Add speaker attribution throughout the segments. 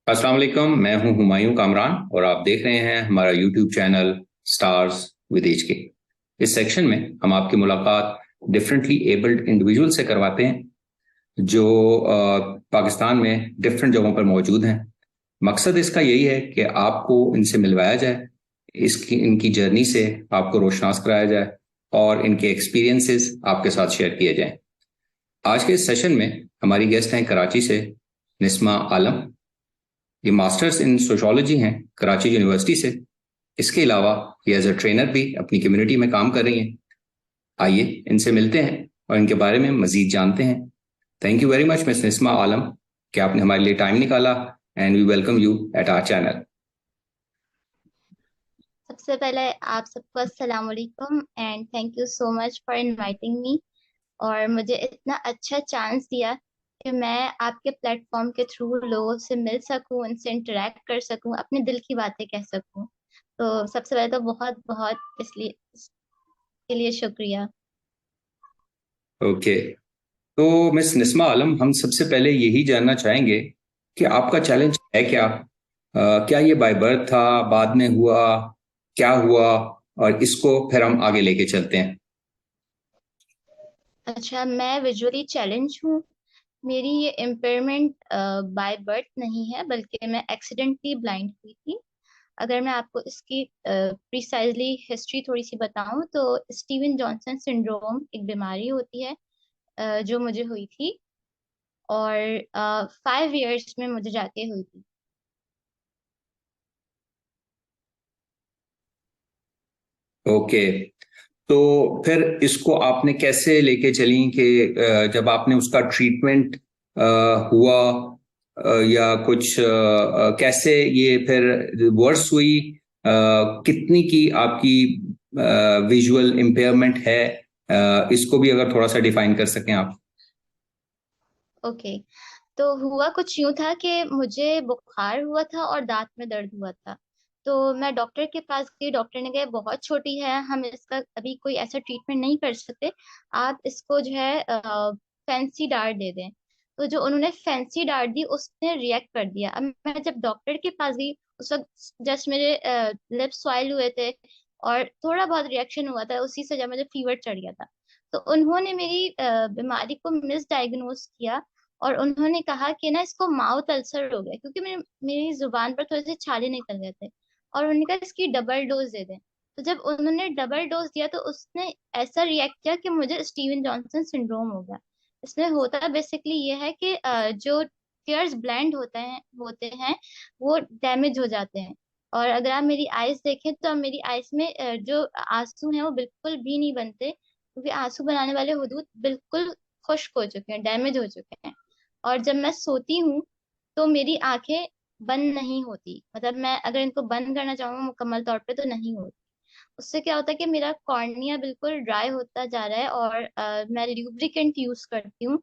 Speaker 1: अस्सलाम वालेकुम। मैं हूं हुमायूं कामरान और आप देख रहे हैं हमारा YouTube channel stars with H के। इस सेक्शन में हम आपकी मुलाकात डिफरेंटली एबल्ड इंडिविजुअल से करवाते हैं जो पाकिस्तान में डिफरेंट जगहों पर मौजूद हैं। मकसद इसका यही है कि आपको इनसे मिलवाया जाए, इसकी इनकी जर्नी से आपको रोशनास कराया जाए और इनके एक्सपीरियंसेस आपके साथ शेयर किए जाएं। आज के इस सेशन में हमारी गेस्ट हैं कराची से निस्मा आलम। ये मास्टर्स इन सोशोलॉजी हैं कराची यूनिवर्सिटी से। इसके अलावा ये एज अ ट्रेनर भी अपनी कम्युनिटी में काम कर रही हैं। आइए इनसे मिलते हैं और इनके बारे में मजीद जानते हैं। Thank you very much miss Nisma Alam कि आपने हमारे लिए टाइम निकाला and we welcome you at our channel.
Speaker 2: सबसे पहले आप सबको अस्सलाम वालेकुम and thank you so much for inviting me और मुझे इतना अच्छा चांस दिया कि मैं आपके प्लेटफॉर्म के थ्रू लोगों से मिल सकूं, उनसे इंटरेक्ट कर सकूं, अपने दिल की बातें कह सकूं। तो सबसे पहले तो बहुत बहुत इसके लिए शुक्रिया।
Speaker 1: ओके, तो मिस निस्मा आलम, हम सबसे पहले यही जानना चाहेंगे कि आपका चैलेंज है क्या। क्या ये बाय बर्थ था, बाद में हुआ, क्या हुआ, और इसको फिर हम आगे लेके चलते हैं।
Speaker 2: अच्छा, मैं विजुअली चैलेंज हूँ। मेरी ये इम्पेयरमेंट बाय बर्थ नहीं है, बल्कि मैं एक्सीडेंटली ब्लाइंड हुई थी। अगर मैं आपको इसकी प्रिसाइजली हिस्ट्री थोड़ी सी बताऊं तो स्टीवन जॉनसन सिंड्रोम एक बीमारी होती है जो मुझे हुई थी और 5 इयर्स में मुझे जाके हुई थी।
Speaker 1: ओके, तो फिर इसको आपने कैसे लेके चली कि जब आपने उसका ट्रीटमेंट हुआ या कुछ कैसे ये फिर वर्स हुई, कितनी की आपकी विजुअल इम्पेयरमेंट है, इसको भी अगर थोड़ा सा डिफाइन कर सकें आप।
Speaker 2: ओके, तो हुआ कुछ यूं था कि मुझे बुखार हुआ था और दांत में दर्द हुआ था। तो मैं डॉक्टर के पास गई। डॉक्टर ने कहा बहुत छोटी है, हम इसका अभी कोई ऐसा ट्रीटमेंट नहीं कर सकते। आप इसको जो है फैंसी डार्ट दे दें। तो जो उन्होंने फैंसी डार्ट दी उसने रिएक्ट कर दिया। अब मैं जब डॉक्टर के पास गई उस वक्त जस्ट मेरे लिप्स स्वाइल हुए थे और थोड़ा बहुत रिएक्शन हुआ था, उसी से जब मुझे फीवर चढ़ गया था। तो उन्होंने मेरी बीमारी को मिस डायग्नोज किया और उन्होंने कहा कि ना इसको माउथ अल्सर हो गया, क्योंकि मेरी जुबान पर थोड़े से छाले निकल गए थे। और उन्होंने कहा इसकी डबल डोज दे दें। तो जब उन्होंने डबल डोज दिया तो उसने ऐसा रिएक्ट किया कि मुझे स्टीवन जॉनसन सिंड्रोम हो गया। इसमें होता बेसिकली ये है कि जो टीयर्स ब्लैंड होते हैं वो डैमेज हो जाते हैं। और अगर आप मेरी आईज देखें तो अब मेरी आईज में जो आंसू हैं वो बिल्कुल भी नहीं बनते, क्योंकि आंसू बनाने वाले हदूद बिल्कुल खुश्क हो चुके हैं, डैमेज हो चुके हैं। और जब मैं सोती हूँ तो मेरी आंखें बंद नहीं होती, मतलब मैं अगर इनको बंद करना चाहूँ मुकम्मल तौर पे तो नहीं होती। उससे क्या होता है कि मेरा कॉर्निया बिल्कुल ड्राई होता जा रहा है और मैं ल्यूब्रिकेंट यूज करती हूँ,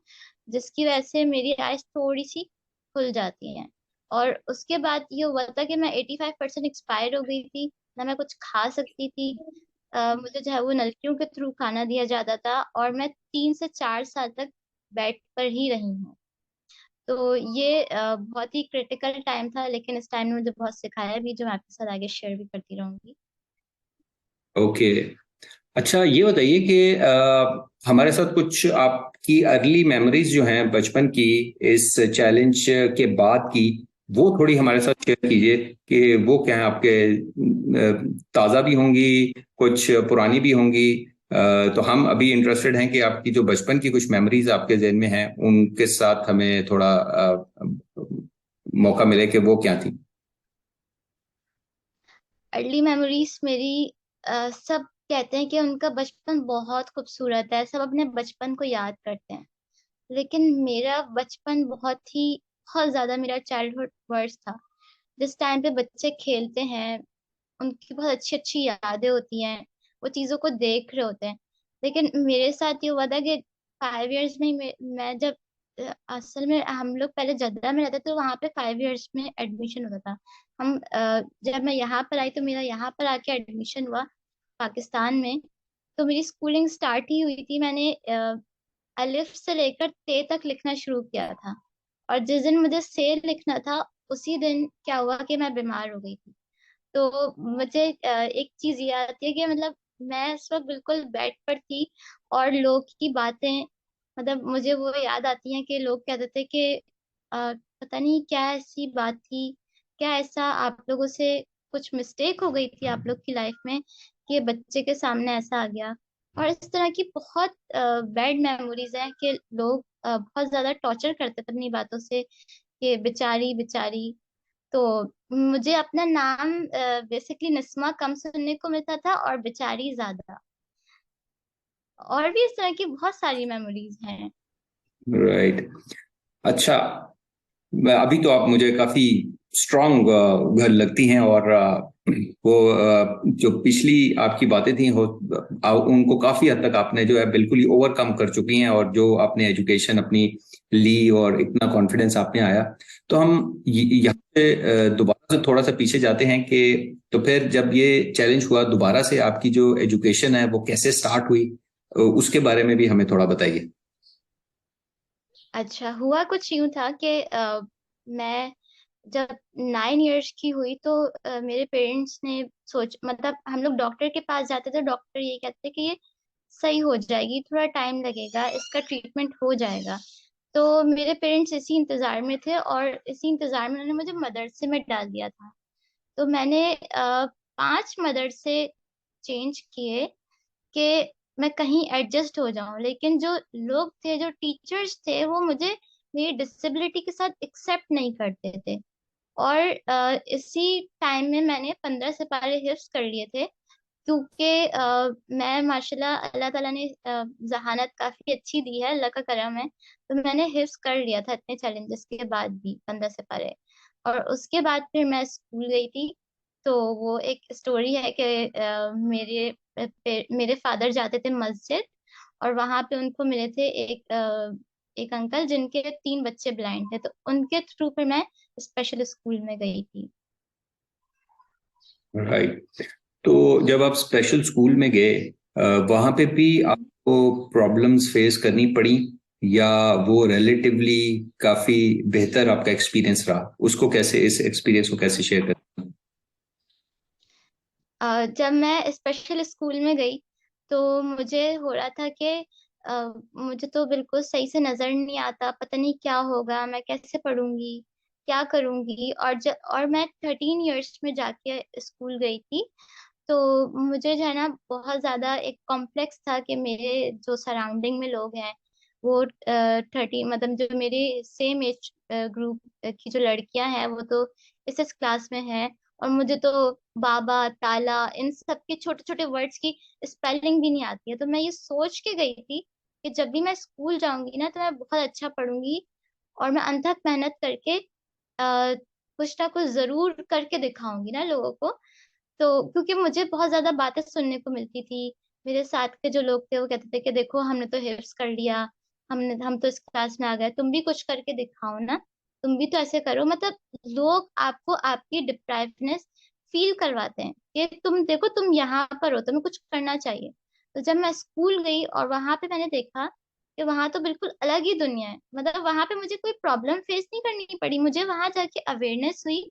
Speaker 2: जिसकी वजह से मेरी आइज थोड़ी सी खुल जाती हैं। और उसके बाद ये हुआ था कि मैं 85% एक्सपायर हो गई थी, ना मैं कुछ खा सकती थी। मुझे जो है वो नलकियों के थ्रू खाना दिया जाता था और मैं 3 से 4 साल तक बेड पर ही रही हूँ। तो ये बहुत ही क्रिटिकल टाइम था, लेकिन इस टाइम ने मुझे बहुत सिखाया भी, जो मैं आपके साथ आगे शेयर भी करती रहूंगी।
Speaker 1: ओके, अच्छा ये बताइए कि हमारे साथ कुछ आपकी अर्ली मेमोरीज जो हैं बचपन की, इस चैलेंज के बाद की, वो थोड़ी हमारे साथ शेयर कीजिए कि वो क्या है आपके। ताज़ा भी होंगी, कुछ पुरानी भी होंगी। तो हम अभी इंटरेस्टेड हैं कि आपकी जो बचपन की कुछ मेमोरीज आपके जहन में हैं उनके साथ हमें थोड़ा मौका मिले कि वो क्या थी।
Speaker 2: अर्ली मेमोरीज मेरी सब कहते हैं कि उनका बचपन बहुत खूबसूरत है, सब अपने बचपन को याद करते हैं। लेकिन मेरा बचपन बहुत ज्यादा मेरा चाइल्डहुड वर्ष था। जिस टाइम पे बच्चे खेलते हैं उनकी बहुत अच्छी अच्छी यादें होती हैं, वो चीजों को देख रहे होते हैं। लेकिन मेरे साथ ये हुआ था कि 5 इयर्स में ही मैं जब असल में हम लोग पहले जद्दा में रहते थे, तो वहाँ पे 5 इयर्स में एडमिशन होता था। जब मैं यहाँ पर आई तो मेरा यहाँ पर आके एडमिशन हुआ पाकिस्तान में। तो मेरी स्कूलिंग स्टार्ट ही हुई थी, मैंने अलिफ से लेकर ते तक लिखना शुरू किया था। और जिस दिन मुझे से लिखना था उसी दिन क्या हुआ कि मैं बीमार हो गई थी। तो मुझे एक चीज याद आती है कि मतलब मैं इस वक्त बिल्कुल बेड पर थी और लोग की बातें, मतलब मुझे वो याद आती हैं कि लोग कहते थे कि पता नहीं क्या ऐसी बात थी, क्या ऐसा आप लोगों से कुछ मिस्टेक हो गई थी आप लोग की लाइफ में कि बच्चे के सामने ऐसा आ गया। और इस तरह की बहुत बैड मेमोरीज हैं कि लोग बहुत ज्यादा टॉर्चर करते थे अपनी बातों से कि बेचारी बेचारी। तो मुझे अपना नाम बेसिकली नस्मा कम सुनने को मिलता था और बेचारी ज्यादा। और भी इस तरह की बहुत सारी मेमोरीज हैं।
Speaker 1: राइट। अच्छा, अभी तो आप मुझे काफी स्ट्रांग घर लगती हैं, और वो जो पिछली आपकी बातें थी वो उनको काफी हद तक आपने जो है बिल्कुल ही ओवरकम कर चुकी हैं, और जो आपने एजुकेशन अपनी ली और इतना कॉन्फिडेंस आपने आया। तो हम यहाँ पे दोबारा से थोड़ा सा पीछे जाते हैं कि तो फिर जब ये चैलेंज हुआ दोबारा से, आपकी जो एजुकेशन है वो कैसे स्टार्ट हुई, उसके बारे में भी हमें थोड़ा बताइए।
Speaker 2: अच्छा, हुआ कुछ यूं था कि मैं जब 9 इयर्स की हुई तो मेरे पेरेंट्स ने सोच, मतलब हम लोग डॉक्टर के पास जाते थे, डॉक्टर ये कहते कि ये सही हो जाएगी, थोड़ा टाइम लगेगा, इसका ट्रीटमेंट हो जाएगा। तो मेरे पेरेंट्स इसी इंतजार में थे और इसी इंतजार में उन्होंने मुझे मदरसे में डाल दिया था। तो मैंने 5 मदरसे चेंज किए कि मैं कहीं एडजस्ट हो जाऊं, लेकिन जो लोग थे, जो टीचर्स थे, वो मुझे मेरी डिसेबिलिटी के साथ एक्सेप्ट नहीं करते थे। और इसी टाइम में मैंने 15 सिपारे हिफ्स कर लिए थे, क्योंकि मैं माशाल्लाह अल्लाह ताला ने जहानत काफी अच्छी दी है, अल्लाह का करम है। तो मैंने हिफ्स कर लिया था इतने चैलेंजेस के बाद भी 15 सिपारे। और उसके बाद फिर मैं स्कूल गई थी। तो वो एक स्टोरी है कि मेरे फादर जाते थे मस्जिद, और वहां पे उनको मिले थे एक अंकल जिनके 3 बच्चे ब्लाइंड थे, तो उनके थ्रू फिर मैं स्पेशल स्कूल में गई थी।
Speaker 1: राइट। तो जब आप स्पेशल स्कूल में गए, वहां पे भी
Speaker 2: हम्म।
Speaker 1: आपको प्रॉब्लम्स फेस करनी पड़ी, या वो रिलेटिवली काफी बेहतर आपका एक्सपीरियंस रहा? उसको कैसे, इस एक्सपीरियंस को कैसे शेयर करते
Speaker 2: जब मैं स्पेशल स्कूल में गई तो मुझे हो रहा था कि मुझे तो बिल्कुल सही से नजर नहीं आता, पता नहीं क्या होगा, मैं कैसे पढ़ूंगी, क्या करूंगी। और मैं 13 इयर्स में जाके स्कूल गई थी। तो मुझे जो है ना बहुत ज्यादा एक कॉम्प्लेक्स था कि मेरे जो सराउंडिंग में लोग हैं वो 30, मतलब जो मेरे सेम एज ग्रुप की जो लड़कियां हैं वो तो इस क्लास में हैं। और मुझे तो बाबा ताला इन सब के छोटे छोटे वर्ड्स की स्पेलिंग भी नहीं आती है। तो मैं ये सोच के गई थी कि जब भी मैं स्कूल जाऊंगी ना तो मैं बहुत अच्छा पढ़ूंगी और मैं अनथक मेहनत करके कुछ ना कुछ जरूर करके दिखाऊंगी ना लोगों को। तो क्योंकि मुझे बहुत ज्यादा बातें सुनने को मिलती थी, मेरे साथ के जो लोग थे वो कहते थे कि देखो हमने तो हिफ्स कर लिया, हम तो इस क्लास में आ गए, तुम भी कुछ करके दिखाओ ना, तुम भी तो ऐसे करो। मतलब लोग आपको आपकी डिप्राइवनेस फील करवाते हैं कि तुम देखो तुम यहाँ पर हो, तुम्हें कुछ करना चाहिए। तो जब मैं स्कूल गई और वहां पे मैंने देखा कि वहां तो बिल्कुल अलग ही दुनिया है, मतलब वहां पे मुझे कोई प्रॉब्लम फेस नहीं करनी पड़ी, मुझे वहां जाके अवेयरनेस हुई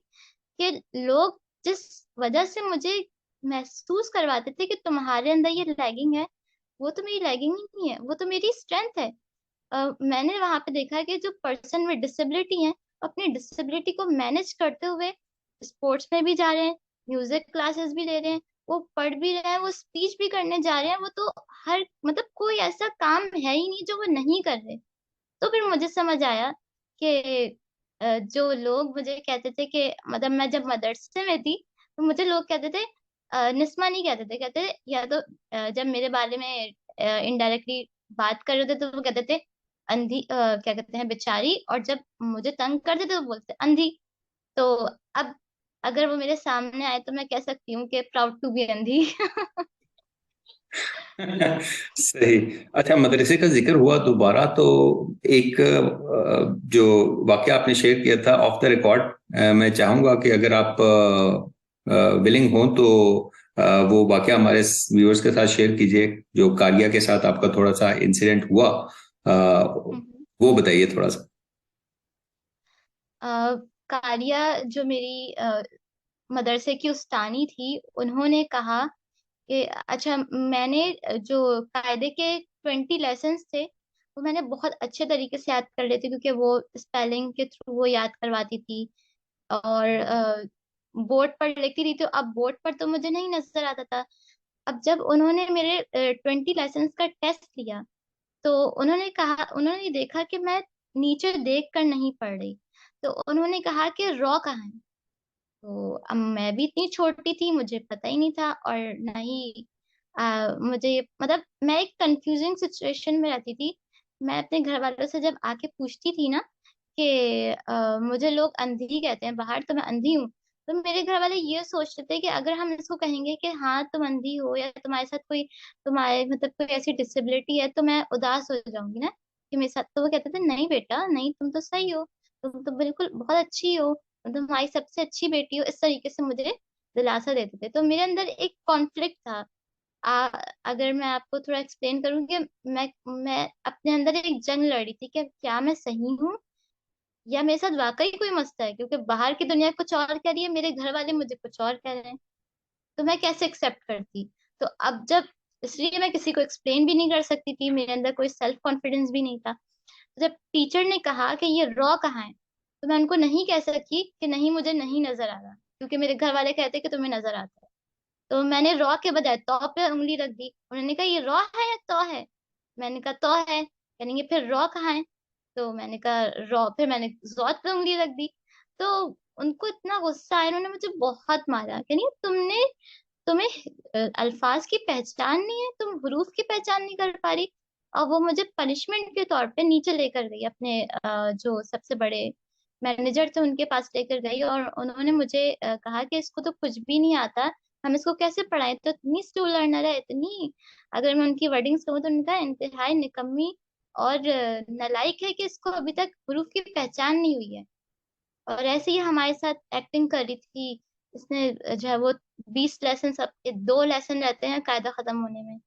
Speaker 2: कि लोग जिस वजह से मुझे महसूस करवाते थे कि तुम्हारे अंदर ये लैगिंग है, वो तो मेरी लैगिंग ही नहीं है, वो तो मेरी स्ट्रेंथ है। मैंने वहां पे देखा कि जो पर्सन में डिसेबिलिटी है अपनी डिसेबिलिटी को मैनेज करते हुए स्पोर्ट्स में भी जा रहे हैं, म्यूजिक क्लासेस भी ले रहे हैं, वो पढ़ भी रहे हैं, वो स्पीच भी करने जा रहे हैं, वो तो हर मतलब कोई ऐसा काम है ही नहीं जो वो नहीं कर रहे। तो फिर मुझे समझ आया कि जो लोग मुझे कहते थे कि मतलब मैं जब मदरसे में थी तो मुझे लोग कहते थे निस्मा नहीं कहते थे, कहते थे या तो जब मेरे बारे में इनडायरेक्टली बात कर रहे थे तो वो कहते थे अंधी, क्या कहते हैं, बेचारी। और जब मुझे तंग करते थे वो बोलते अंधी। तो अब अगर वो मेरे सामने आए तो मैं कह सकती हूँ कि प्राउड टू बी अंधी।
Speaker 1: हैं? सही। अच्छा, मदरसे का जिक्र हुआ दोबारा, तो एक जो वाकया आपने शेयर किया था ऑफ द रिकॉर्ड, मैं चाहूंगा कि अगर आप विलिंग हो तो वो वाकया हमारे व्यूअर्स के साथ शेयर कीजिए, जो कारिया के साथ आपका थोड़ा सा इंसिडेंट हुआ, वो बताइए थोड़ा सा।
Speaker 2: कारिया जो मेरी मदरसे की उस्तानी थी, उन्होंने कहा कि अच्छा, मैंने जो कायदे के 20 लेसन्स थे वो मैंने बहुत अच्छे तरीके से याद कर लेती, क्योंकि वो स्पेलिंग के थ्रू वो याद करवाती थी। और बोर्ड पर लिखती थी, तो अब बोर्ड पर तो मुझे नहीं नजर आता था। अब जब उन्होंने मेरे 20 लेसन्स का टेस्ट लिया, तो उन्होंने देखा कि मैं नीचे देख कर नहीं पढ़ रही। तो उन्होंने कहा कि रॉ कहाँ है। तो अब मैं भी इतनी छोटी थी, मुझे पता ही नहीं था, और ना ही मुझे मतलब मैं एक कंफ्यूजिंग सिचुएशन में रहती थी। मैं अपने घर वालों से जब आके पूछती थी ना कि मुझे लोग अंधी कहते हैं बाहर, तो मैं अंधी हूँ, तो मेरे घर वाले ये सोचते थे कि अगर हम इसको कहेंगे कि हाँ तुम अंधी हो, या तुम्हारे साथ कोई, तुम्हारे मतलब कोई ऐसी डिसेबिलिटी है, तो मैं उदास हो जाऊंगी ना कि मेरे साथ। तो वो कहते थे नहीं बेटा, नहीं, तुम तो सही हो, तुम तो बिल्कुल बहुत अच्छी हो, तुम हमारी सबसे अच्छी बेटी हो। इस तरीके से मुझे दिलासा देते थे। तो मेरे अंदर एक कॉन्फ्लिक्ट था। अगर मैं आपको थोड़ा एक्सप्लेन करूँ कि मैं अपने अंदर एक जंग लड़ी थी कि क्या मैं सही हूँ, या मेरे साथ वाकई कोई मसला है, क्योंकि बाहर की दुनिया कुछ और कह रही है, मेरे घर वाले मुझे कुछ और कह रहे हैं। तो मैं कैसे एक्सेप्ट करती। तो अब जब, इसलिए मैं किसी को एक्सप्लेन भी नहीं कर सकती थी, मेरे अंदर कोई सेल्फ कॉन्फिडेंस भी नहीं था। तो जब टीचर ने कहा कि ये रॉ कहाँ है, तो मैं उनको नहीं कह सकी कि नहीं, मुझे नहीं नजर आ रहा, क्योंकि मेरे घर वाले कहते कि तुम्हें नजर आता है। तो मैंने रॉ के बजाय तो पे उंगली रख दी। उन्होंने कहा ये रॉ है या तो है। मैंने कहा तो है। कहेंगे फिर रॉ कहाँ है। तो मैंने कहा रॉ, फिर मैंने जॉट पे उंगली रख दी। तो उनको इतना गुस्सा आया, उन्होंने मुझे बहुत मारा कि नहीं तुमने, तुम्हें अल्फाज की पहचान नहीं है, तुम हुरूफ की पहचान नहीं कर पा रही। और वो मुझे पनिशमेंट के तौर पे नीचे लेकर गई, अपने जो सबसे बड़े मैनेजर थे उनके पास लेकर गई, और उन्होंने मुझे कहा कि इसको तो कुछ भी नहीं आता, हम इसको कैसे पढ़ाएं, तो इतनी स्लो लर्नर है, इतनी, अगर मैं उनकी वर्डिंग्स कहूँ तो उनका इंतहाई निकम्मी और नालायक है कि इसको अभी तक हुरूफ की पहचान नहीं हुई है। और ऐसे ही हमारे साथ एक्टिंग कर रही थी। इसने जो है वो 20 लेसन, सब 2 लेसन रहते हैं कायदा खत्म होने में।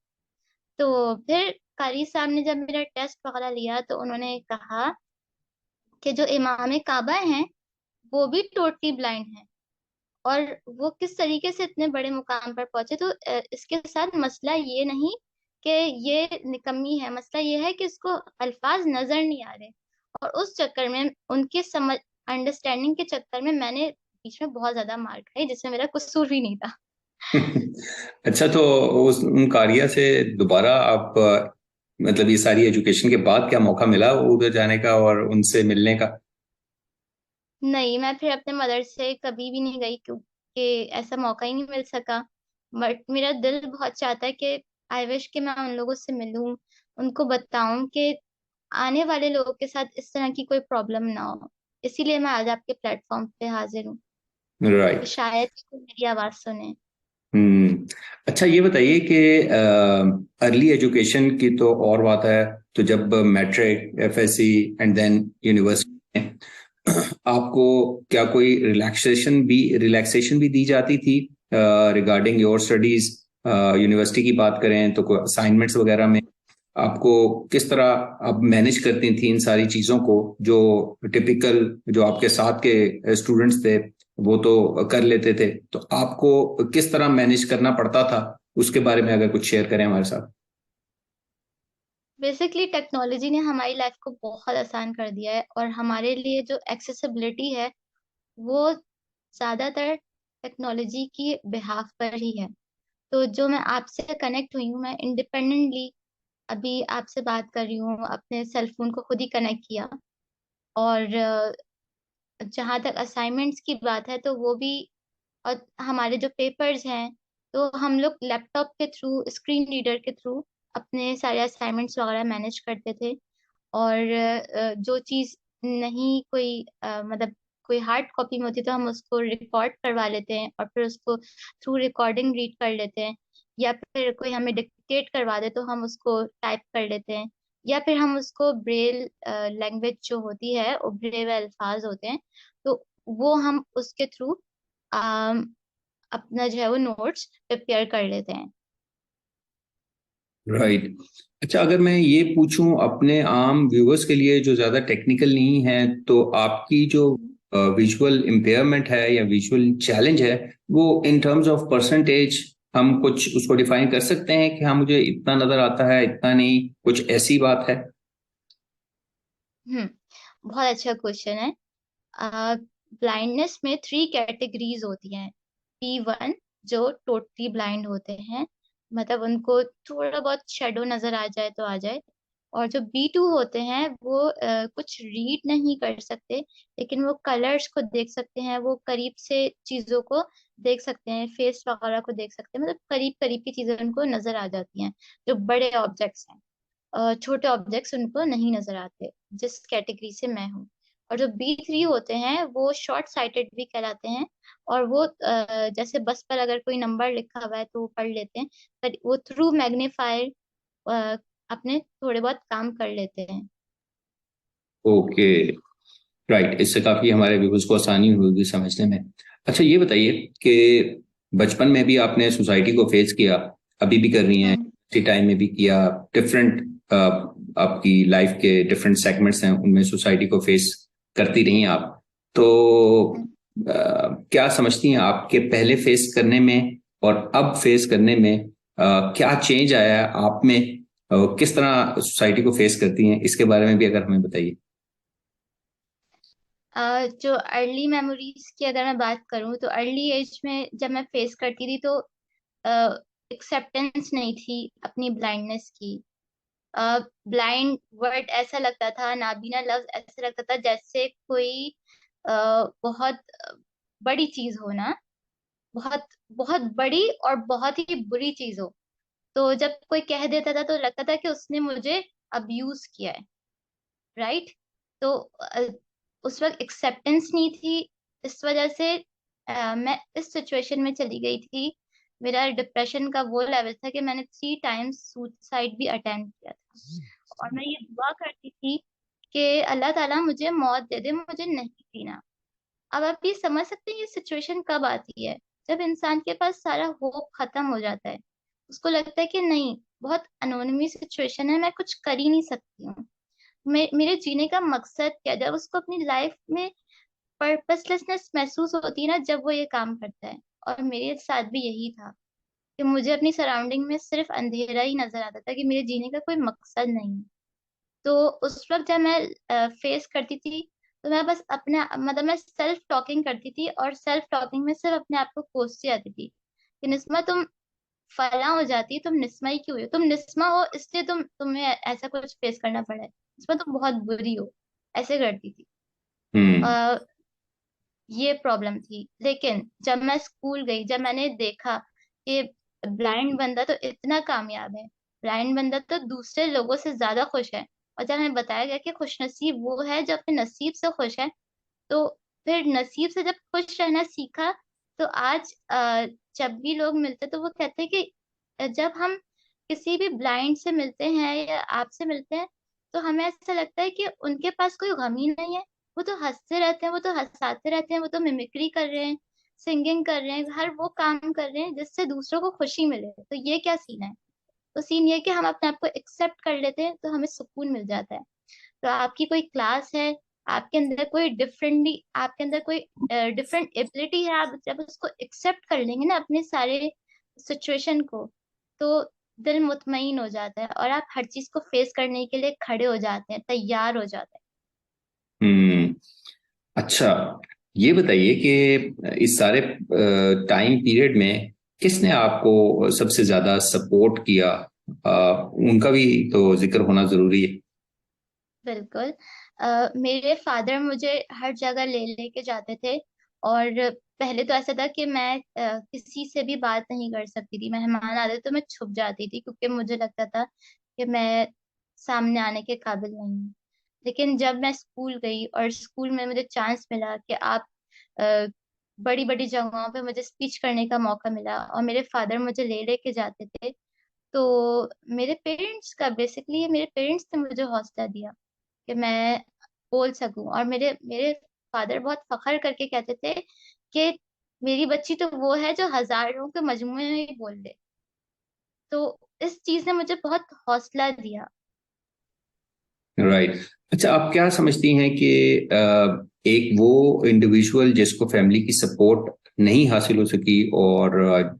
Speaker 2: तो फिर कारी साहब ने जब मेरा टेस्ट वगैरह लिया, तो उन्होंने कहा कि जो इमाम काबा हैं वो भी टोटली ब्लाइंड हैं, और वो किस तरीके से इतने बड़े मुकाम पर पहुंचे। तो इसके साथ मसला ये नहीं कि ये निकम्मी है, मसला ये है कि इसको अल्फाज नजर नहीं आ रहे। और उस चक्कर में, उनके समझ अंडरस्टैंडिंग के चक्कर में, मैंने बीच में बहुत ज्यादा मार खाई, जिसमें मेरा कसूर भी नहीं था।
Speaker 1: अच्छा, तो उस उन कारिया से दोबारा आप मतलब ये सारी एजुकेशन के बाद क्या मौका मिला उधर जाने का और उनसे मिलने का?
Speaker 2: नहीं, मैं फिर अपने मदर से कभी भी नहीं गई, क्योंकि ऐसा मौका ही नहीं मिल सका। बट मेरा दिल बहुत चाहता है कि आई विश कि मैं उन लोगों से मिलूं, उनको बताऊं कि आने वाले लोगों के साथ इस तरह की कोई प्रॉब्लम ना हो। इसीलिए मैं आज आपके प्लेटफॉर्म पे हाजिर हूँ, कि
Speaker 1: राइट।
Speaker 2: शायद कोई मेरी आवाज सुने।
Speaker 1: हम्म। अच्छा, ये बताइए कि अर्ली एजुकेशन की तो और बात है, तो जब matric, FSc and then university में आपको क्या कोई रिलैक्सेशन भी दी जाती थी रिगार्डिंग योर स्टडीज? यूनिवर्सिटी की बात करें तो कोई असाइनमेंट्स वगैरह में आपको किस तरह आप मैनेज करती थी इन सारी चीजों को, जो टिपिकल जो आपके साथ के स्टूडेंट्स थे वो तो कर लेते थे, तो आपको किस तरह मैनेज करना पड़ता था, उसके बारे में अगर कुछ शेयर करें हमारे साथ।
Speaker 2: बेसिकली टेक्नोलॉजी ने हमारी लाइफ को बहुत आसान कर दिया है, और हमारे लिए जो एक्सेसिबिलिटी है वो ज्यादातर टेक्नोलॉजी की बिहाफ पर ही है। तो जो मैं आपसे कनेक्ट हुई हूँ, मैं इंडिपेंडेंटली अभी आपसे बात कर रही हूँ, अपने सेल फोन को खुद ही कनेक्ट किया। और जहाँ तक असाइनमेंट्स की बात है, तो वो भी, और हमारे जो पेपर्स हैं, तो हम लोग लैपटॉप के थ्रू, स्क्रीन रीडर के थ्रू अपने सारे असाइनमेंट्स वगैरह मैनेज करते थे। और जो चीज़ नहीं, कोई मतलब कोई हार्ड कॉपी में होती, तो हम उसको रिकॉर्ड करवा लेते हैं, और फिर उसको थ्रू रिकॉर्डिंग रीड कर लेते हैं। या फिर कोई हमें डिक्टेट करवा दे, तो हम उसको टाइप कर लेते हैं। या फिर हम उसको ब्रेल लैंग्वेज जो होती है, वो ब्रेल अल्फाज होते हैं, तो वो हम उसके थ्रू अपना जो है वो नोट्स प्रिपेयर कर लेते हैं।
Speaker 1: राइट। अच्छा, अगर मैं ये पूछूं अपने आम व्यूअर्स के लिए जो ज्यादा टेक्निकल नहीं है, तो आपकी जो विजुअल इम्पेयरमेंट है या विजुअल चैलेंज है, वो इन टर्म्स ऑफ परसेंटेज हम कुछ उसको डिफाइन कर सकते हैं कि हाँ मुझे इतना नजर आता है, इतना नहीं, कुछ ऐसी बात है?
Speaker 2: हम्म बहुत अच्छा क्वेश्चन है। ब्लाइंडनेस में 3 कैटेगरीज होती हैं। P1 जो टोटली ब्लाइंड होते हैं, मतलब उनको थोड़ा बहुत शेडो नजर आ जाए तो आ जाए। और जो B2 होते हैं वो कुछ रीड नहीं कर सकते, लेकिन वो कलर्स को देख सकते हैं, वो करीब से चीजों को देख सकते हैं, फेस वगैरह को देख सकते हैं, मतलब करीब करीब की चीजें उनको नजर आ जाती हैं। जो बड़े ऑब्जेक्ट्स हैं, छोटे ऑब्जेक्ट्स उनको नहीं नजर आते, जिस कैटेगरी से मैं हूँ। और जो B3 होते हैं वो शॉर्ट साइटेड भी कहलाते हैं। और वो जैसे बस पर अगर कोई नंबर लिखा हुआ है तो वो पढ़ लेते हैं, पर वो थ्रू मैग्नीफायर अपने थोड़े बहुत काम कर लेते हैं।
Speaker 1: Okay, right. इससे काफी हमारे व्यूज को आसानी होगी समझने में। अच्छा ये बताइए कि बचपन में भी आपने सोसाइटी को फेस किया, अभी भी कर रही हैं,
Speaker 2: हम्म।
Speaker 1: इसी टाइम में भी किया, डिफरेंट आपकी लाइफ के डिफरेंट सेगमेंट्स हैं उनमें सोसाइटी को फेस करती रही हैं आप। तो
Speaker 2: हम्म।
Speaker 1: क्या समझती हैं आपके पहले फेस करने में और अब फेस करने में क्या चेंज आया है आप में? किस तरह सोसाइटी को फेस करती हैं, इसके बारे में भी अगर हमें बताइए।
Speaker 2: जो अर्ली मेमोरीज की अगर मैं बात करूं तो अर्ली एज में जब मैं फेस करती थी तो एक्सेप्टेंस नहीं थी अपनी ब्लाइंडनेस की। ब्लाइंड वर्ड ऐसा लगता था, नाबीना लफ्ज ऐसा लगता था जैसे कोई बहुत बड़ी चीज हो ना, बहुत बहुत बड़ी और बहुत ही बुरी चीज हो। तो जब कोई कह देता था तो लगता था कि उसने मुझे अब्यूज किया है, राइट। तो उस वक्त एक्सेप्टेंस नहीं थी। इस वजह से मैं इस सिचुएशन में चली गई थी। मेरा डिप्रेशन का वो लेवल था कि मैंने 3 टाइम्स सुसाइड भी अटेम्प्ट किया था। और मैं ये दुआ करती थी कि अल्लाह ताला मुझे मौत दे दे, मुझे नहीं जीना। अब आप ये समझ सकते हैं ये सिचुएशन कब आती है, जब इंसान के पास सारा होप खत्म हो जाता है। उसको लगता है कि नहीं, बहुत अनोनमी सिचुएशन है, मैं कुछ कर ही नहीं सकती हूँ। मेरे जीने का मकसद क्या है? जब उसको अपनी लाइफ में पर्पसलेसनेस महसूस होती है ना, जब वो ये काम करता है। और मेरे साथ भी यही था कि मुझे अपनी सराउंडिंग में सिर्फ अंधेरा ही नजर आता था, कि मेरे जीने का कोई मकसद नहीं है। तो उस वक्त जब मैं फेस करती थी तो मैं बस अपना मतलब मैं सेल्फ टॉकिंग करती थी, और सेल्फ टॉकिंग में सिर्फ अपने आप को कोसती जाती थी कि निस्मा तुम फला हो जाती, तुम निस्मा ही क्यों हो, तुम निस्मा हो इसलिए तुम्हें ऐसा कुछ फेस करना पड़ा है, निस्मा तुम बहुत बुरी हो, ऐसे करती थी।
Speaker 1: हम्म।
Speaker 2: आ, ये प्रॉब्लम थी। लेकिन जब मैं स्कूल गई, जब मैंने देखा कि ब्लाइंड बंदा तो इतना कामयाब है, ब्लाइंड बंदा तो दूसरे लोगों से ज्यादा खुश है, और जब हमें बताया गया कि खुशनसीब वो है जो अपने नसीब से खुश है, तो फिर नसीब से जब खुश रहना सीखा। तो आज जब भी लोग मिलते तो वो कहते हैं कि जब हम किसी भी ब्लाइंड से मिलते हैं या आपसे मिलते हैं, तो हमें ऐसा लगता है कि उनके पास कोई गम ही नहीं है। वो तो हंसते रहते हैं, वो तो हंसाते रहते हैं, वो तो मिमिक्री कर रहे हैं, सिंगिंग कर रहे हैं, हर वो काम कर रहे हैं जिससे दूसरों को खुशी मिले। तो ये क्या सीन है? तो सीन ये है कि हम अपने आप को एक्सेप्ट कर लेते हैं तो हमें सुकून मिल जाता है। तो आपकी कोई क्लास है, आपके अंदर कोई डिफरेंटली, आपके अंदर कोई डिफरेंट एबिलिटी है, आप जब उसको एक्सेप्ट कर लेंगे ना अपने सारे सिचुएशन को, तो दिल मुतमईन हो जाता है और आप हर चीज को फेस करने के लिए खड़े हो जाते हैं, तैयार हो जाते
Speaker 1: हम्म। अच्छा ये बताइए कि इस सारे टाइम पीरियड में किसने आपको सबसे ज्यादा सपोर्ट किया? उनका भी तो जिक्र होना जरूरी है।
Speaker 2: हैं। बिल्कुल। मेरे फादर मुझे हर जगह ले लेके जाते थे। और पहले तो ऐसा था कि मैं किसी से भी बात नहीं कर सकती थी, मेहमान आते तो मैं छुप जाती थी, क्योंकि मुझे लगता था कि मैं सामने आने के काबिल नहीं हूँ। लेकिन जब मैं स्कूल गई और स्कूल में मुझे चांस मिला कि आप बड़ी बड़ी जगहों पे मुझे स्पीच करने का मौका मिला, और मेरे फादर मुझे ले लेके जाते थे, तो मेरे पेरेंट्स का बेसिकली मेरे पेरेंट्स ने मुझे हौसला दिया कि मैं बोल सकूं। और मेरे मेरे फादर बहुत फखर करके कहते थे कि मेरी बच्ची तो वो है जो हजारों के मजमुए में ही बोल ले। तो इस चीज ने मुझे बहुत हौसला दिया।
Speaker 1: राइट। अच्छा आप क्या समझती हैं कि एक वो इंडिविजुअल जिसको फैमिली की सपोर्ट नहीं हासिल हो सकी, और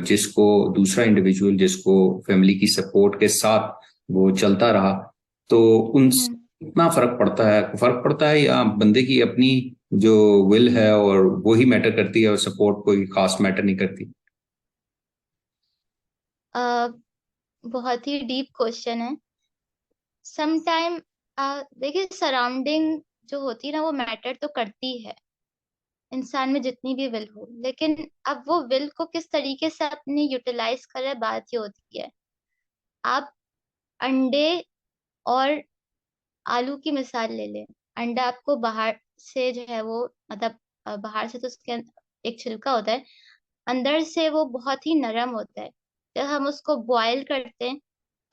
Speaker 1: जिसको दूसरा इंडिविजुअल जिसको फैमिली की सपोर्ट के साथ वो चलता रहा, तो उन
Speaker 2: हम्म।
Speaker 1: इतना फर्क पड़ता है या बंदे की अपनी जो विल है और वो ही मैटर करती है और सपोर्ट कोई खास मैटर नहीं करती?
Speaker 2: अ, बहुत ही डीप क्वेश्चन है। सम टाइम देखिए, सराउंडिंग जो होती है ना वो मैटर तो करती है, इंसान में जितनी भी विल हो, लेकिन अब वो विल को किस तरीके से अपने यूटिलाइज करे, बात ये होती है। आप अंडे और आलू की मिसाल ले लें। अंडा आपको बाहर से जो है वो मतलब बाहर से तो उसके एक छिलका होता है, अंदर से वो बहुत ही नरम होता है। जब हम उसको बॉयल करते हैं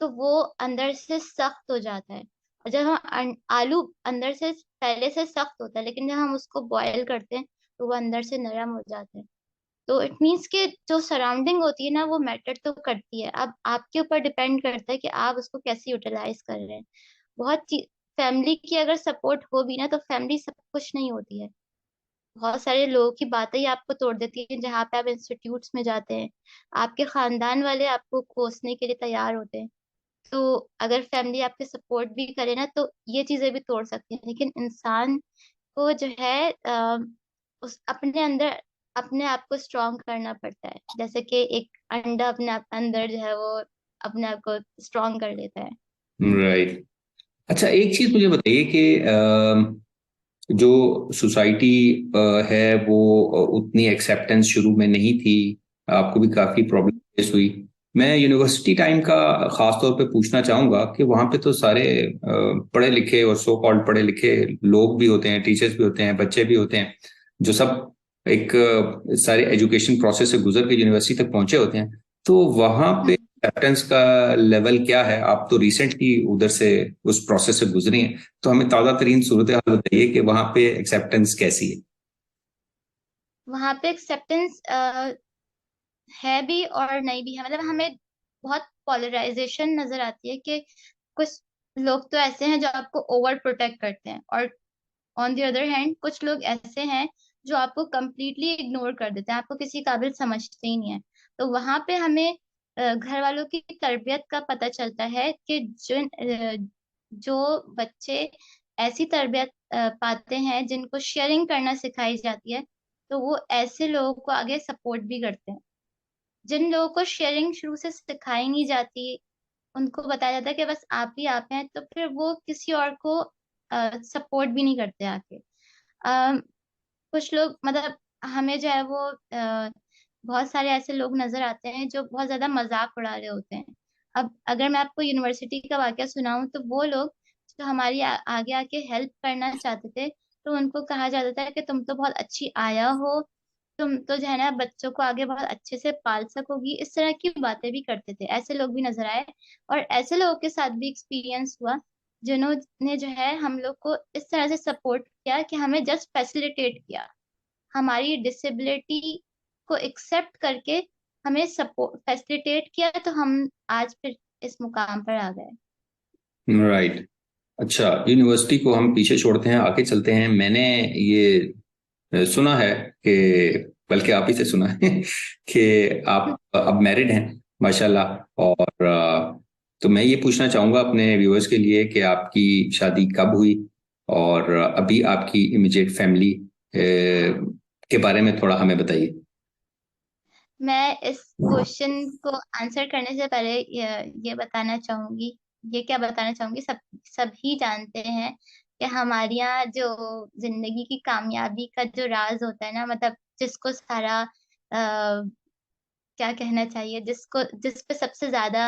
Speaker 2: तो वो अंदर से सख्त हो जाता है। और जब हम आलू अंदर से पहले से सख्त होता है, लेकिन जब हम उसको बॉयल करते हैं तो वो अंदर से नरम हो जाता है। तो इट मीन्स कि जो सराउंडिंग होती है ना वो मैटर तो करती है। अब आपके ऊपर डिपेंड करता है कि आप उसको कैसे यूटिलाइज कर रहे हैं। बहुत फैमिली की अगर सपोर्ट हो भी ना तो फैमिली सब कुछ नहीं होती है। बहुत सारे लोगों की बातें ही आपको तोड़ देती है। जहाँ पे आप इंस्टीट्यूट्स में जाते हैं, आपके खानदान वाले आपको कोसने के लिए तैयार होते हैं। तो अगर फैमिली आपके सपोर्ट भी करे ना तो ये चीजें भी तोड़ सकती हैं। लेकिन इंसान को जो है उस अपने अंदर अपने आप को स्ट्रांग करना पड़ता है। जैसे कि एक अंडा अपने आप अंदर जो है वो अपने आप को स्ट्रांग कर लेता है।
Speaker 1: राइट। अच्छा, एक चीज मुझे बताइए कि जो सोसाइटी है वो उतनी एक्सेप्टेंस शुरू में नहीं थी, आपको भी काफी प्रॉब्लम फेस हुई। मैं यूनिवर्सिटी टाइम का खास तौर पे पूछना चाहूंगा कि वहां पे तो सारे पढ़े लिखे और सो कॉल्ड पढ़े लिखे लोग भी होते हैं, टीचर्स भी होते हैं, बच्चे भी होते हैं, जो सब एक सारे एजुकेशन प्रोसेस से गुजर के यूनिवर्सिटी तक पहुंचे होते हैं। तो वहां पे
Speaker 2: हम्म।
Speaker 1: एक्सेप्टेंस का लेवल क्या है? आप तो रिसेंटली उधर से उस प्रोसेस से गुजरी हैं, तो हमें ताजा तरीन सूरत हाल बताइए कि वहां पे एक्सेप्टेंस कैसी है।
Speaker 2: वहां पे एक्सेप्टेंस है भी और नहीं भी है। मतलब हमें बहुत पोलराइजेशन नजर आती है कि कुछ लोग तो ऐसे हैं जो आपको ओवर प्रोटेक्ट करते हैं, और ऑन द अदर हैंड कुछ लोग ऐसे हैं जो आपको कंप्लीटली इग्नोर कर देते हैं, आपको किसी काबिल समझते ही नहीं है। तो वहां पे हमें घर वालों की तरबियत का पता चलता है कि जो बच्चे ऐसी तरबियत पाते हैं जिनको शेयरिंग करना सिखाई जाती है, तो वो ऐसे लोगों को आगे सपोर्ट भी करते हैं। जिन लोगों को शेयरिंग शुरू से सिखाई नहीं जाती, उनको बताया जाता है कि बस आप ही आप हैं, तो फिर वो किसी और को सपोर्ट भी नहीं करते आके। अ, कुछ लोग मतलब हमें जो है वो बहुत सारे ऐसे लोग नजर आते हैं जो बहुत ज्यादा मजाक उड़ा रहे होते हैं। अब अगर मैं आपको यूनिवर्सिटी का वाकया सुनाऊं तो वो लोग जो हमारी आगे आके हेल्प करना चाहते थे, तो उनको कहा जाता था कि तुम तो बहुत अच्छी आया हो, तुम तो जो है ना बच्चों को आगे बहुत अच्छे से पाल सकोगी। इस तरह की बातें भी करते थे, ऐसे लोग भी नजर आए। और ऐसे लोगों के साथ भी एक्सपीरियंस हुआ जिन्होंने जो है हम लोग को इस तरह से सपोर्ट किया कि हमें जस्ट फैसिलिटेट किया, हमारी डिसेबिलिटी को एक्सेप्ट करके हमें सपोर्ट फैसिलिटेट किया, तो हम आज फिर इस मुकाम पर आ गए।
Speaker 1: राइट। अच्छा, यूनिवर्सिटी को हम पीछे छोड़ते हैं, आगे चलते हैं। मैंने ये सुना है कि, बल्कि आप ही से सुना है कि आप अब मैरिड हैं, माशाल्लाह। और तो मैं ये पूछना चाहूंगा अपने व्यूअर्स के लिए कि आपकी शादी कब हुई, और अभी आपकी इमीडिएट फैमिली के बारे में थोड़ा हमें बताइए।
Speaker 2: मैं इस क्वेश्चन को आंसर करने से पहले ये बताना चाहूंगी, ये क्या बताना चाहूंगी, सभी जानते हैं कि हमारे यहाँ जो जिंदगी की कामयाबी का जो राज होता है ना, मतलब जिसको सारा क्या कहना चाहिए, जिसको जिस पे सबसे ज्यादा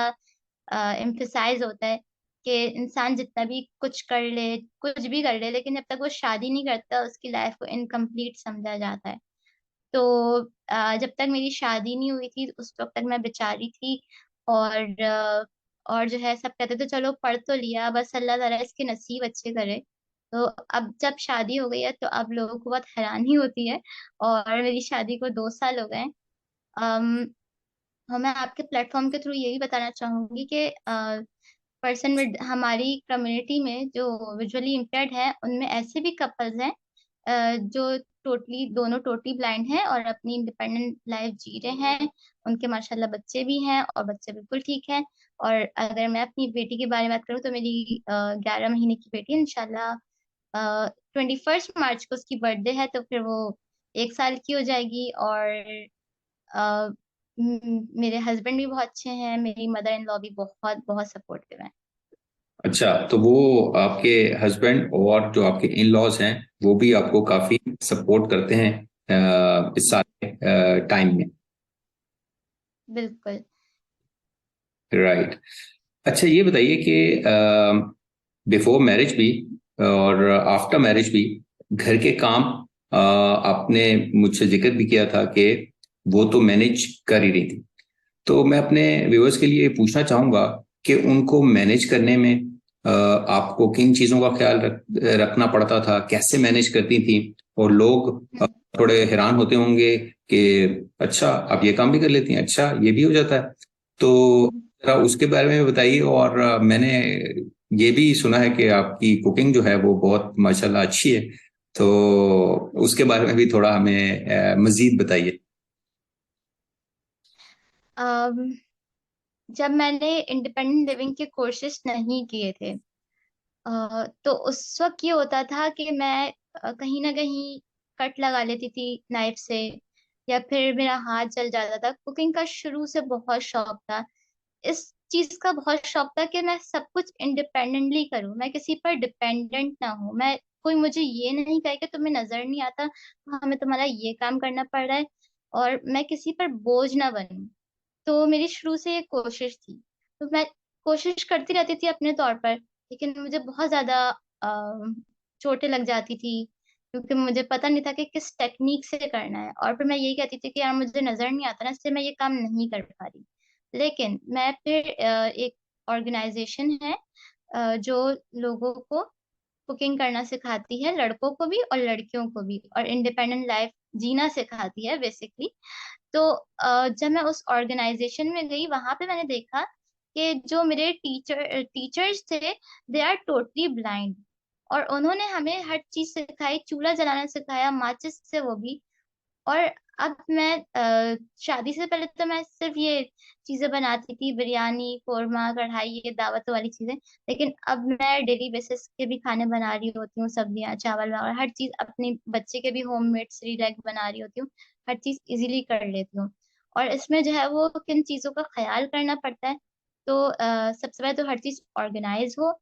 Speaker 2: एम्फेसाइज होता है कि इंसान जितना भी कुछ कर ले, कुछ भी कर ले, लेकिन जब तक वो शादी नहीं करता उसकी लाइफ को इनकम्प्लीट समझा जाता है। तो जब तक मेरी शादी नहीं हुई थी उस वक्त तक मैं बेचारी थी। और और जो है सब कहते थे चलो पढ़ तो लिया, बस अल्लाह ताला इसके नसीब अच्छे करे। तो अब जब शादी हो गई है तो अब लोगों को बहुत हैरानी होती है। और मेरी शादी को 2 साल हो गए। और मैं आपके प्लेटफॉर्म के थ्रू यही बताना चाहूंगी कि पर्सन विद हमारी कम्युनिटी में जो विजुअली इम्पेयर्ड है उनमें ऐसे भी कपल्स हैं जो दोनों टोटली ब्लाइंड हैं और अपनी इंडिपेंडेंट लाइफ जी रहे हैं। उनके माशाल्लाह बच्चे भी हैं और बच्चे बिल्कुल ठीक हैं। और अगर मैं अपनी बेटी के बारे में बात करूँ तो मेरी 11 महीने की बेटी है, इंशाल्लाह 21 मार्च को उसकी बर्थडे है, तो फिर वो 1 साल की हो जाएगी। और अ, मेरे हस्बैंड भी बहुत अच्छे हैं, मेरी मदर इन लॉ भी बहुत बहुत सपोर्टिव है।
Speaker 1: अच्छा, तो वो आपके हस्बैंड और जो आपके इन लॉज हैं वो भी आपको काफी सपोर्ट करते हैं इस सारे टाइम में?
Speaker 2: बिल्कुल।
Speaker 1: राइट। अच्छा, ये बताइए कि बिफोर मैरिज भी और आफ्टर मैरिज भी घर के काम आपने मुझसे जिक्र भी किया था कि वो तो मैनेज कर ही रही थी। तो मैं अपने व्यूअर्स के लिए पूछना चाहूंगा कि उनको मैनेज करने में आपको किन चीजों का ख्याल रखना पड़ता था, कैसे मैनेज करती थी? और लोग थोड़े हैरान होते होंगे कि अच्छा आप ये काम भी कर लेती हैं, अच्छा ये भी हो जाता है। तो जरा उसके बारे में बताइए। और मैंने ये भी सुना है कि आपकी कुकिंग जो है वो बहुत माशाल्लाह अच्छी है। तो उसके बारे में भी थोड़ा हमें मजीद बताइए।
Speaker 2: अम, जब मैंने इंडिपेंडेंट लिविंग के कोर्सेज नहीं किए थे, तो उस वक्त ये होता था कि मैं कहीं ना कहीं कट लगा लेती थी नाइफ से, या फिर मेरा हाथ जल जाता था। कुकिंग का शुरू से बहुत शौक था, इस चीज का बहुत शौक था कि मैं सब कुछ इंडिपेंडेंटली करूं, मैं किसी पर डिपेंडेंट ना हूं। मैं कोई मुझे ये नहीं कहे कि तुम्हें नजर नहीं आता तो हमें तुम्हारा ये काम करना पड़ रहा है, और मैं किसी पर बोझ ना बनूं। तो मेरी शुरू से ये कोशिश थी। तो मैं कोशिश करती रहती थी अपने तौर पर, लेकिन मुझे बहुत ज्यादा चोटें लग जाती थी, क्योंकि मुझे पता नहीं था कि किस टेक्निक से करना है। और फिर मैं यही कहती थी कि यार मुझे नजर नहीं आता ना, इसलिए मैं ये काम नहीं कर पा रही। लेकिन मैं फिर एक ऑर्गेनाइजेशन है जो लोगों को कुकिंग करना सिखाती है, लड़कों को भी और लड़कियों को भी, और इंडिपेंडेंट लाइफ जीना सिखाती है बेसिकली। तो जब मैं उस ऑर्गेनाइजेशन में गई, वहां पे मैंने देखा कि जो मेरे टीचर्स थे, दे आर टोटली ब्लाइंड। और उन्होंने हमें हर चीज सिखाई, चूल्हा जलाना सिखाया, माचिस से वो भी। और अब मैं शादी से पहले तो मैं सिर्फ ये चीजें बनाती थी, बिरयानी, कोरमा, कढ़ाई, ये दावत वाली चीजें। लेकिन अब मैं डेली बेसिस के भी खाने बना रही होती हूँ, सब्जियां, चावल वगैरह हर चीज, अपने बच्चे के भी होममेड सेरेलैक बना रही होती हूँ। हर चीज इजीली कर लेती हूँ। और इसमें जो है वो किन चीजों का ख्याल करना पड़ता है, तो सबसे पहले तो हर चीज ऑर्गेनाइज हो,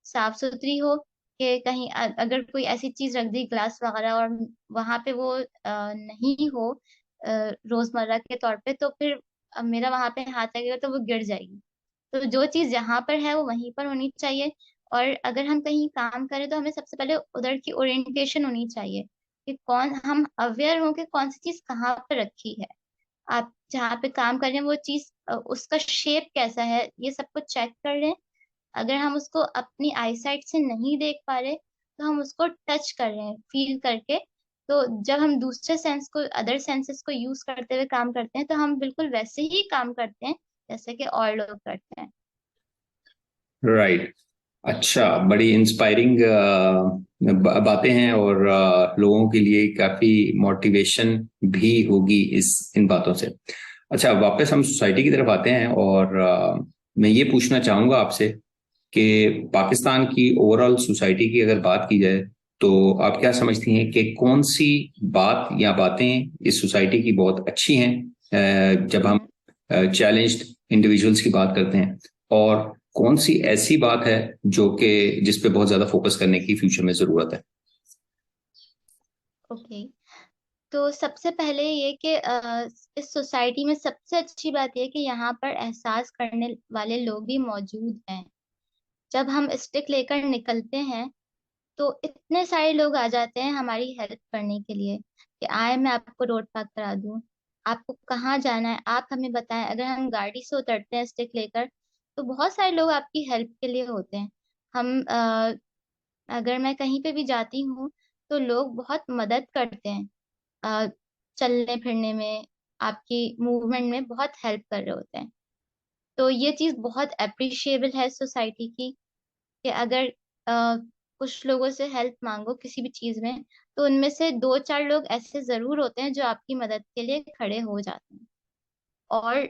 Speaker 2: साफ सुथरी हो, कि कहीं अगर कोई ऐसी चीज रख दी, ग्लास वगैरह, और वहां पे वो नहीं हो रोजमर्रा के तौर पे, तो फिर मेरा वहां पे हाथ लगेगा तो वो गिर जाएगी। तो जो चीज जहां पर है वो वहीं पर होनी चाहिए। और अगर हम कहीं काम करें तो हमें सबसे पहले उधर की ओरिएंटेशन होनी चाहिए, कि कौन, हम अवेयर हों कि कौन सी चीज कहाँ पर रखी है। आप जहाँ पे काम कर रहे हैं वो चीज उसका शेप कैसा है, ये सब कुछ चेक कर लें। अगर हम उसको अपनी आईसाइट से नहीं देख पा रहे, तो हम उसको टच कर रहे हैं, फील करके। तो जब हम दूसरे सेंस को, अदर सेंसेस को यूज करते हुए काम करते हैं, तो हम बिल्कुल वैसे ही काम करते हैं जैसे कि और लोग करते हैं।
Speaker 1: राइट। अच्छा, बड़ी इंस्पायरिंग बातें हैं और लोगों के लिए काफी मोटिवेशन भी होगी इस इन बातों से। अच्छा, वापस हम सोसाइटी की तरफ आते हैं और मैं ये पूछना चाहूंगा आपसे कि पाकिस्तान की ओवरऑल सोसाइटी की अगर बात की जाए तो आप क्या समझती हैं कि कौन सी बात या बातें इस सोसाइटी की बहुत अच्छी हैं जब हम
Speaker 2: हम्म।
Speaker 1: चैलेंज्ड इंडिविजुअल्स की बात करते हैं, और कौन सी ऐसी बात है जो कि जिस पे बहुत ज्यादा फोकस करने की फ्यूचर में जरूरत है?
Speaker 2: ओके। तो सबसे पहले ये कि इस सोसाइटी में सबसे अच्छी बात यह है कि यहाँ पर एहसास करने वाले लोग भी मौजूद हैं। जब हम स्टिक लेकर निकलते हैं तो इतने सारे लोग आ जाते हैं हमारी हेल्प करने के लिए, कि आए मैं आपको रोड पार करा दूं, आपको कहाँ जाना है आप हमें बताएं। अगर हम गाड़ी से उतरते हैं स्टिक लेकर, तो बहुत सारे लोग आपकी हेल्प के लिए होते हैं। हम अगर मैं कहीं पे भी जाती हूँ तो लोग बहुत मदद करते हैं, अ, चलने फिरने में, आपकी मूवमेंट में बहुत हेल्प कर रहे होते हैं। तो ये चीज़ बहुत अप्रिशिएबल है सोसाइटी की, कि अगर कुछ लोगों से हेल्प मांगो किसी भी चीज में, तो उनमें से 2-4 लोग ऐसे जरूर होते हैं जो आपकी मदद के लिए खड़े हो जाते हैं। और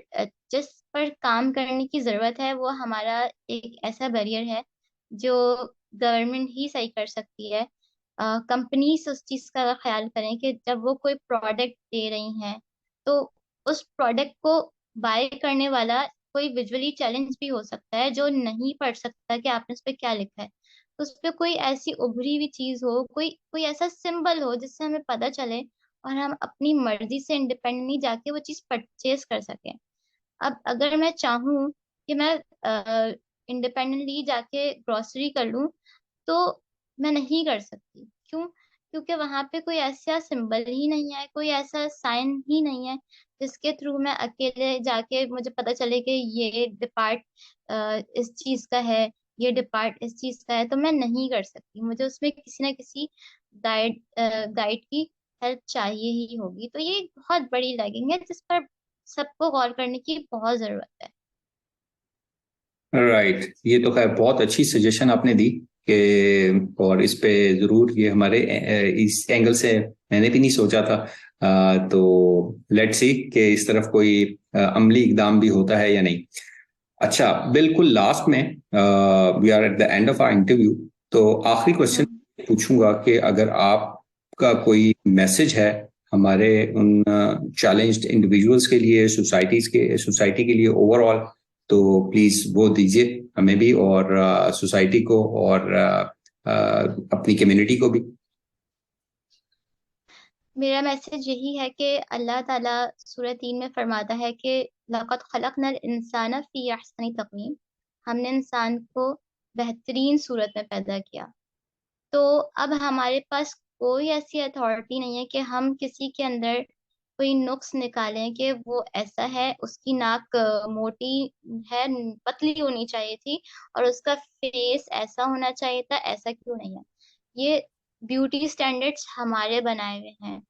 Speaker 2: जिस पर काम करने की जरूरत है वो हमारा एक ऐसा बैरियर है जो गवर्नमेंट ही सही कर सकती है। कंपनीज उस चीज का ख्याल करें कि जब वो कोई प्रोडक्ट दे रही हैं तो उस प्रोडक्ट को बाय करने वाला कोई विजुअली चैलेंज भी हो सकता है जो नहीं पढ़ सकता कि आपने उस पर क्या लिखा है। तो उस पर कोई ऐसी उभरी हुई चीज हो, कोई कोई ऐसा सिंबल हो जिससे हमें पता चले और हम अपनी मर्जी से इंडिपेंडेंटली जाके वो चीज परचेज कर सकें। अब अगर मैं चाहूँ कि मैं इंडिपेंडेंटली जाके ग्रोसरी कर लूँ तो मैं नहीं कर सकती। क्यों? क्योंकि वहां पे कोई ऐसा सिंबल ही नहीं है, कोई ऐसा साइन ही नहीं है जिसके थ्रू मैं अकेले जाके मुझे पता चले कि ये डिपार्ट इस चीज का है, ये डिपार्ट इस चीज का है। तो मैं नहीं कर सकती, मुझे उसमें किसी ना किसी गाइड गाइड की हेल्प चाहिए ही होगी। तो ये एक बहुत बड़ी लैगिंग है जिस पर सबको गौर करने की बहुत जरूरत है।
Speaker 1: राइट, ये तो खैर बहुत अच्छी सजेशन आपने दी कि, और इस पे जरूर ये हमारे इस एंगल से मैंने भी नहीं सोचा था। तो लेट्स सी कि इस तरफ कोई अमली इकदाम भी होता है या नहीं। अच्छा, बिल्कुल लास्ट में we are at the end of our interview, तो आखिरी क्वेश्चन
Speaker 2: हम्म।
Speaker 1: पूछूंगा कि अगर आपका कोई मैसेज है हमारे उन चैलेंज्ड इंडिविजुअल्स के लिए, सोसाइटी के लिए ओवरऑल, तो प्लीज वो दीजिए हमें भी और सोसाइटी को और अपनी कम्युनिटी को भी।
Speaker 2: मेरा मैसेज यही है कि अल्लाह ताला सूरह 3 में फरमाता है कि लक़द खलक़नल इंसाना फ़ी अहसनी तक़वीम, हमने इंसान को बेहतरीन सूरत में पैदा किया। तो अब हमारे पास कोई ऐसी अथॉरिटी नहीं है कि हम किसी के अंदर कोई नुक्स निकालें कि वो ऐसा है, उसकी नाक मोटी है, पतली होनी चाहिए थी, और उसका फेस ऐसा होना चाहिए था, ऐसा क्यों नहीं है। ये ब्यूटी स्टैंडर्ड्स हमारे बनाए हुए हैं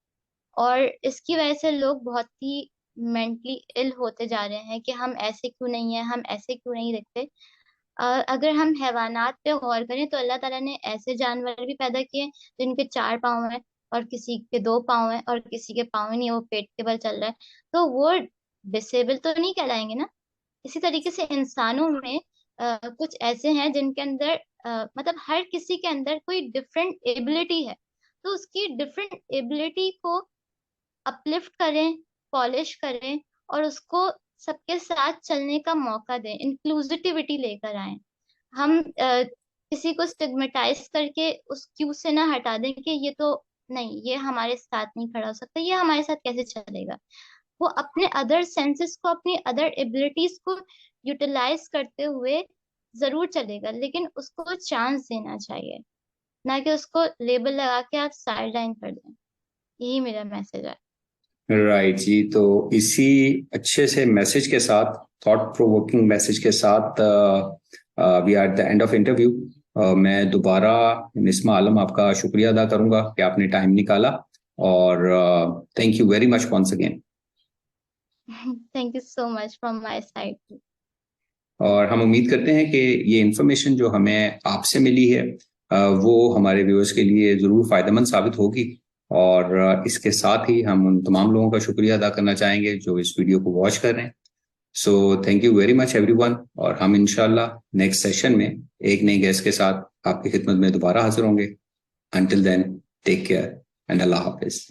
Speaker 2: और इसकी वजह से लोग बहुत ही मेंटली इल होते जा रहे हैं कि हम ऐसे क्यों नहीं है, हम ऐसे क्यों नहीं दिखते। अगर हम हैवानात पे गौर करें तो अल्लाह ताला ने ऐसे जानवर भी पैदा किए जिनके 4 पाँव हैं और किसी के 2 पाँव हैं और किसी के पाँव ही नहीं है, वो पेट के बल चल रहा है। तो वो डिसेबल तो नहीं कहलाएंगे ना। इसी तरीके से इंसानों में कुछ ऐसे हैं जिनके अंदर मतलब हर किसी के अंदर कोई डिफरेंट एबिलिटी है। तो उसकी डिफरेंट एबिलिटी को अपलिफ्ट करें, पॉलिश करें और उसको सबके साथ चलने का मौका दें, इंक्लूसिविटी लेकर आए। हम किसी को स्टिग्मेटाइज करके उस क्यू से ना हटा दें कि ये तो नहीं, ये हमारे साथ नहीं खड़ा हो सकता, ये हमारे साथ कैसे चलेगा। वो अपने अदर सेंसेस को, अपनी अदर एबिलिटीज को यूटिलाइज करते हुए जरूर चलेगा, लेकिन उसको चांस देना चाहिए, ना कि उसको लेबल लगा के आप साइड लाइन कर दें। यही मेरा मैसेज है।
Speaker 1: राइट जी, तो इसी अच्छे से मैसेज के साथ, थॉट प्रोवोकिंग मैसेज के साथ we are at the end of interview. मैं दोबारा निस्मा आलम आपका शुक्रिया अदा करूंगा कि आपने टाइम निकाला, और thank you very much once again.
Speaker 2: Thank you so much from my side.
Speaker 1: और हम उम्मीद करते हैं कि ये इन्फॉर्मेशन जो हमें आपसे मिली है वो हमारे व्यूअर्स के लिए ज़रूर फ़ायदेमंद साबित होगी। और इसके साथ ही हम उन तमाम लोगों का शुक्रिया अदा करना चाहेंगे जो इस वीडियो को वॉच कर रहे हैं। So thank you very much everyone, और हम इंशाल्लाह नेक्स्ट सेशन में एक नई गेस्ट के साथ आपकी खिदमत में दोबारा हाजिर होंगे। Until then, take care and अल्लाह हाफिज।